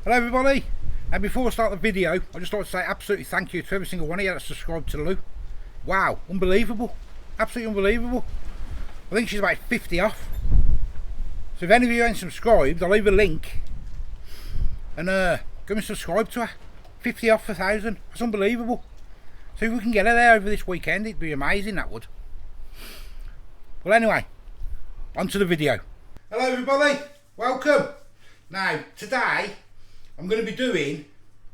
Hello everybody, and before I start the video I just like to say absolutely thank you to every single one of you that subscribed to Lou. Wow, unbelievable, absolutely unbelievable. I think she's about 50 off, so if any of you ain't subscribed I'll leave a link and go and subscribe to her. 50 off for 1,000, that's unbelievable. So if we can get her there over this weekend it'd be amazing, that would. Well anyway, on to the video. Hello everybody, welcome. Now today I'm going to be doing,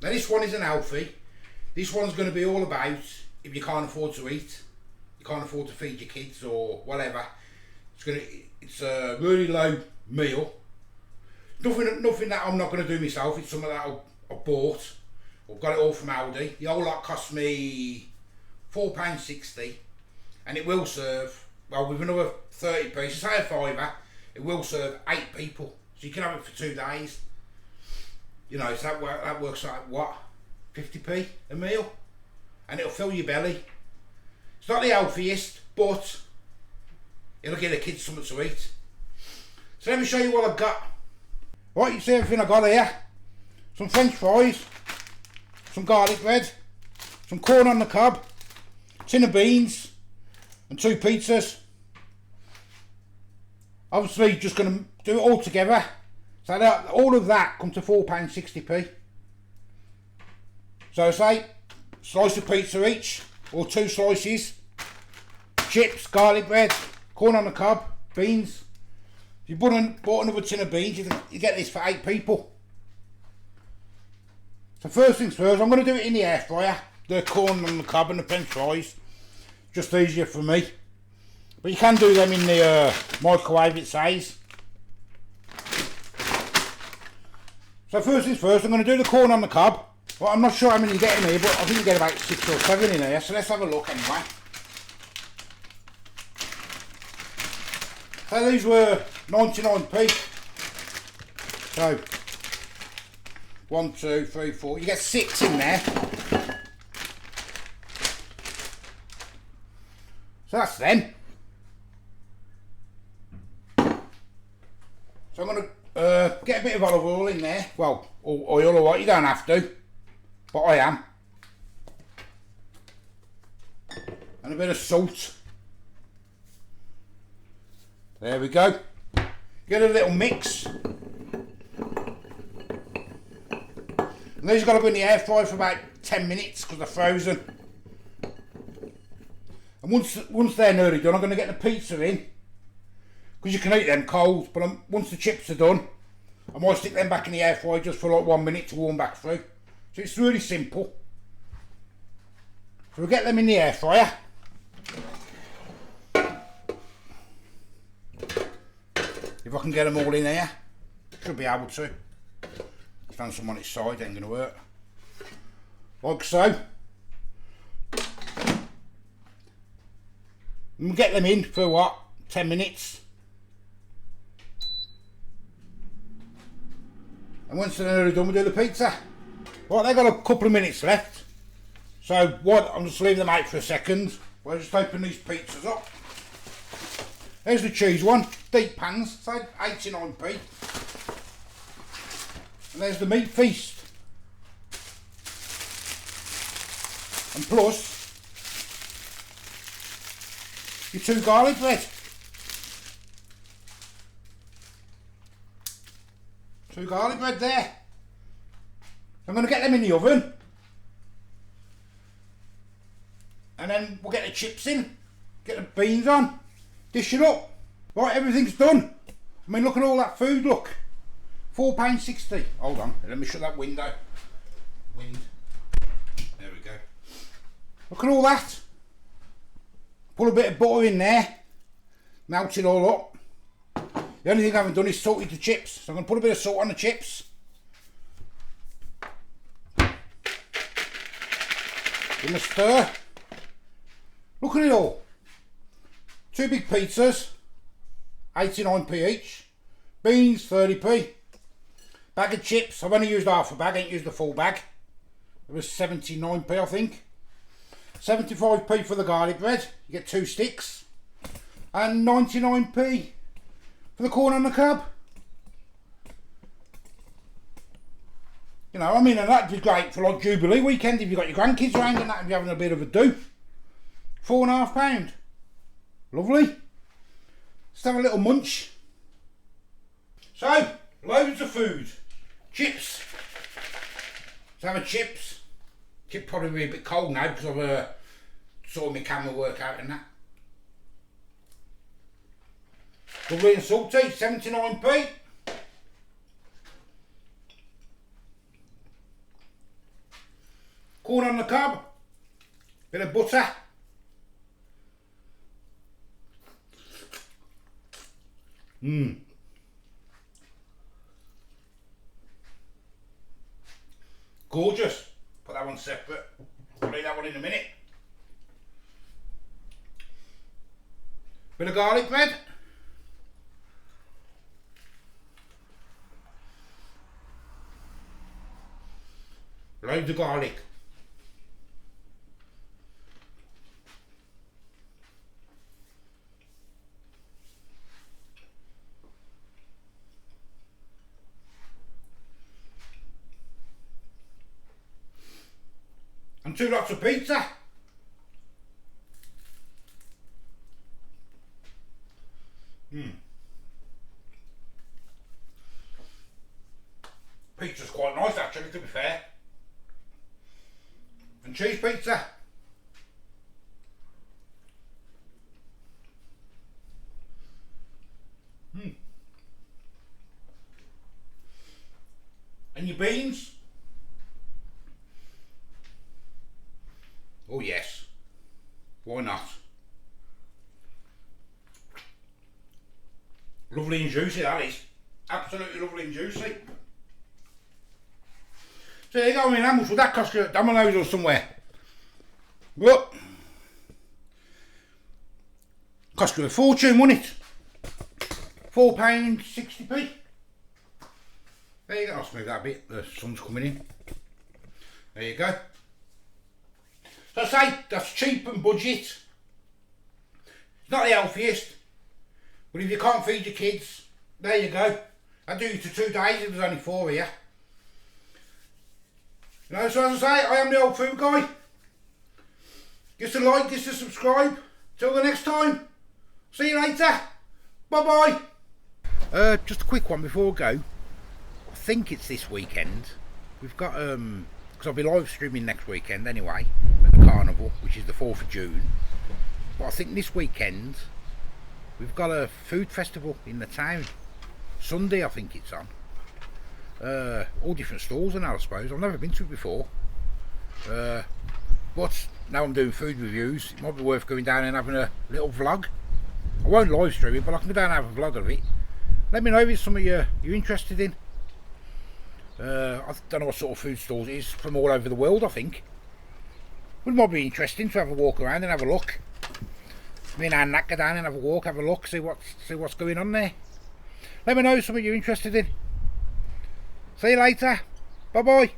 now this one is an Alfie, this one's going to be all about if you can't afford to eat, you can't afford to feed your kids or whatever, it's a really low meal, nothing that I'm not going to do myself, it's something that I bought, I've got it all from Aldi. The whole lot cost me £4.60 and it will serve, well with another 30p, so say a fiver, it will serve 8 people, so you can have it for 2 days. You know, so that works out what, 50p a meal, and it'll fill your belly. It's not the healthiest, but it'll give the kids something to eat. So let me show you what I've got. Right, you see everything I've got here. Some French fries, some garlic bread, some corn on the cob, tin of beans, and 2 pizzas. Obviously just going to do it all together. So that, all of that comes to £4.60p. So say, slice of pizza each, or 2 slices, chips, garlic bread, corn on the cob, beans. If you bought another tin of beans, you get this for 8 people. So first things first, I'm going to do it in the air fryer, the corn on the cob and the French fries. Just easier for me. But you can do them in the microwave, it says. So first things first, I'm going to do the corn on the cob. Well, I'm not sure how many you get in here, but I think you get about 6 or 7 in here. So let's have a look anyway. So these were 99p. So 1, 2, 3, 4. You get 6 in there. So that's them. So I'm going to get a bit of olive oil in there. Well, oil or what, you don't have to, but I am. And a bit of salt. There we go. Get a little mix. And these have got to go in the air fryer for about 10 minutes because they're frozen. And once they're nearly done, I'm going to get the pizza in. Because you can eat them cold, but once the chips are done, I might stick them back in the air fryer just for like 1 minute to warm back through. So it's really simple. So we'll get them in the air fryer. If I can get them all in here, should be able to. Stand some on its side, ain't going to work. Like so. And we'll get them in for what, 10 minutes. And once they're nearly done, we'll do the pizza. Right, they've got a couple of minutes left. So what, I'm just leaving them out for a second. We'll just open these pizzas up. There's the cheese one, deep pans, so 89p. And there's the meat feast. And plus, your 2 garlic bread. 2 garlic bread there. I'm going to get them in the oven. And then we'll get the chips in. Get the beans on. Dish it up. Right, everything's done. I mean, look at all that food, look. £4.60. Hold on, let me shut that window. There we go. Look at all that. Put a bit of butter in there. Melt it all up. The only thing I haven't done is salted the chips, so I'm going to put a bit of salt on the chips. Give them a stir. Look at it all. 2 big pizzas, 89p each. Beans, 30p. Bag of chips, I've only used half a bag, I ain't used the full bag. It was 79p I think. 75p for the garlic bread, you get 2 sticks. And 99p for the corn on the cob. You know, I mean, and that'd be great for like Jubilee weekend if you've got your grandkids around and that and you're having a bit of a do. £4.5. Lovely. Let's have a little munch. So, loads of food. Chips. Let's have a chips. Chip probably be a bit cold now because I've saw my camera work out and that. Lovely and salty, 79p. Corn on the cob. Bit of butter. Gorgeous. Put that one separate. I'll eat that one in a minute. Bit of garlic bread. Loads of garlic. And 2 lots of pizza. Pizza's quite nice actually, to be fair. And cheese pizza. And your beans. Oh yes, why not? Lovely and juicy that is. Absolutely lovely and juicy. So there you go, I mean, how much would that cost you at Domino's or somewhere? Look. Cost you a fortune, wouldn't it? £4.60p. There you go, I'll smooth that a bit, the sun's coming in. There you go. So I say, that's cheap and budget. It's not the healthiest, but if you can't feed your kids, there you go. I'd do it to 2 days if there's only 4 here. You know, so as I say, I am the old food guy. Give us a like, give us a subscribe. Till the next time. See you later. Bye bye. Just a quick one before I go. I think it's this weekend. We've got because I'll be live streaming next weekend anyway at the carnival, which is the 4th of June. But I think this weekend we've got a food festival in the town. Sunday I think it's on. All different stalls and I suppose. I've never been to it before. But now I'm doing food reviews, it might be worth going down and having a little vlog. I won't live stream it, but I can go down and have a vlog of it. Let me know if it's something you're interested in. I don't know what sort of food stalls it is, from all over the world I think. But it might be interesting to have a walk around and have a look. Me and Nat go down and have a walk, have a look, see what's going on there. Let me know if something you're interested in. See you later. Bye bye.